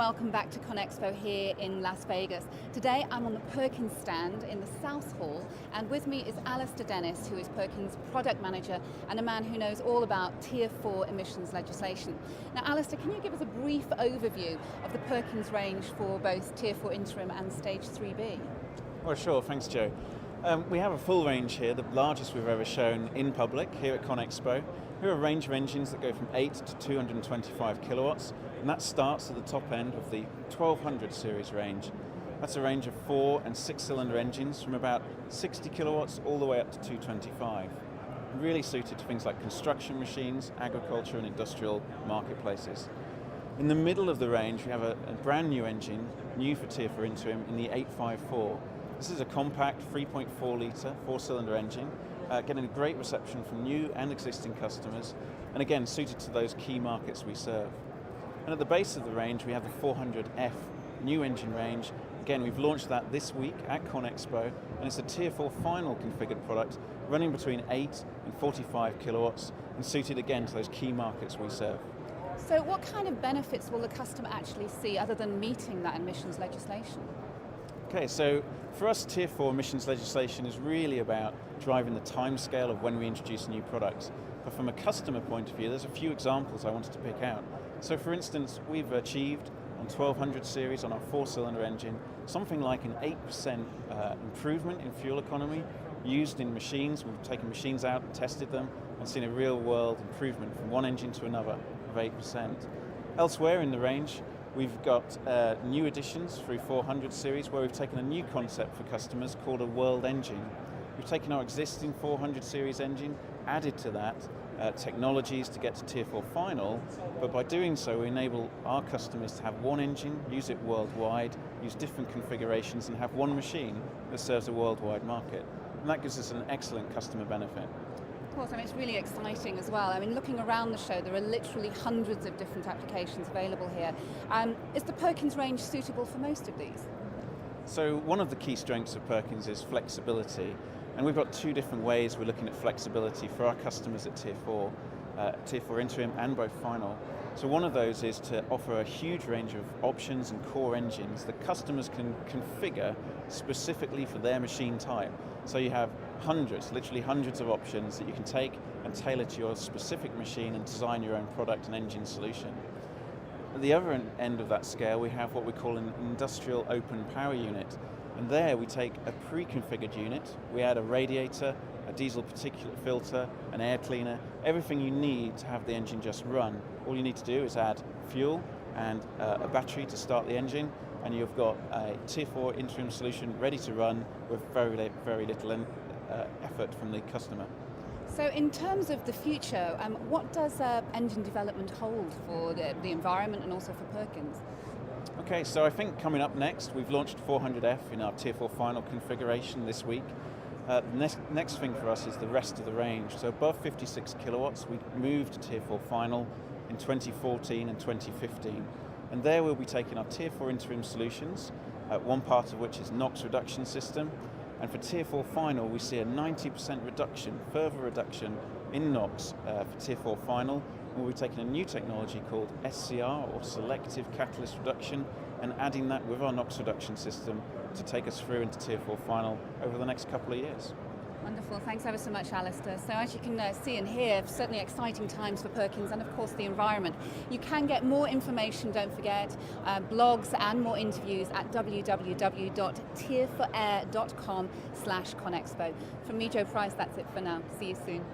welcome back to ConExpo here in Las Vegas. Today I'm on the Perkins stand in the South Hall, and with me is Allister, who is Perkins product manager and a man who knows all about Tier 4 emissions legislation. Now Allister, can you give us a brief overview of the Perkins range for both Tier 4 interim and Stage 3B? Well, sure, thanks Joe. We have a full range here, the largest we've ever shown in public here at ConExpo. Here are a range of engines that go from 8 to 225 kilowatts, and that starts at the top end of the 1200 series range. That's a range of 4 and 6 cylinder engines from about 60 kilowatts all the way up to 225. Really suited to things like construction machines, agriculture and industrial marketplaces. In the middle of the range we have a brand new engine, new for Tier 4 interim, in the 854. This is a compact 3.4 litre 4-cylinder engine, getting a great reception from new and existing customers, and again suited to those key markets we serve. And at the base of the range we have the 400F new engine range. Again, we've launched that this week at ConExpo, and it's a Tier 4 final configured product running between 8 and 45 kilowatts and suited again to those key markets we serve. So what kind of benefits will the customer actually see other than meeting that emissions legislation? Okay, so for us Tier 4 emissions legislation is really about driving the timescale of when we introduce a new product. But from a customer point of view, there's a few examples I wanted to pick out. So for instance, we've achieved on 1200 series on our 4-cylinder engine something like an 8% improvement in fuel economy used in machines. We've taken machines out and tested them and seen a real world improvement from one engine to another of 8%. Elsewhere in the range, we've got new additions through 400 series where we've taken a new concept for customers called a world engine. We've taken our existing 400 series engine, added to that technologies to get to Tier 4 final, but by doing so we enable our customers to have one engine, use it worldwide, use different configurations and have one machine that serves a worldwide market. And that gives us an excellent customer benefit. Of course, I mean, it's really exciting as well. I mean, looking around the show, there are literally hundreds of different applications available here. Is the Perkins range suitable for most of these? So one of the key strengths of Perkins is flexibility, and we've got two different ways we're looking at flexibility for our customers at Tier 4 interim and both final. So one of those is to offer a huge range of options and core engines that customers can configure specifically for their machine type. So you have hundreds, literally hundreds of options that you can take and tailor to your specific machine and design your own product and engine solution. At the other end of that scale we have what we call an industrial open power unit, and there we take a pre-configured unit, we add a radiator, a diesel particulate filter, an air cleaner, everything you need to have the engine just run. All you need to do is add fuel and a battery to start the engine, and you've got a Tier 4 interim solution ready to run with very little effort from the customer. So in terms of the future, what does engine development hold for the environment and also for Perkins? Okay, so I think coming up next, we've launched 400F in our Tier 4 final configuration this week. The next thing for us is the rest of the range. So above 56 kilowatts, we moved to Tier 4 final in 2014 and 2015. And there we'll be taking our Tier 4 interim solutions, one part of which is NOx reduction system. And for Tier 4 final, we see a 90% reduction, further reduction in NOx for Tier 4 final. We'll be taking a new technology called SCR, or Selective Catalyst Reduction, and adding that with our NOx reduction system to take us through into Tier 4 final over the next couple of years. Wonderful, thanks ever so much Allister. So as you can see and hear, certainly exciting times for Perkins and of course the environment. You can get more information, don't forget, blogs and more interviews at www.tier4air.com/ConExpo. From me, Joe Price, that's it for now. See you soon.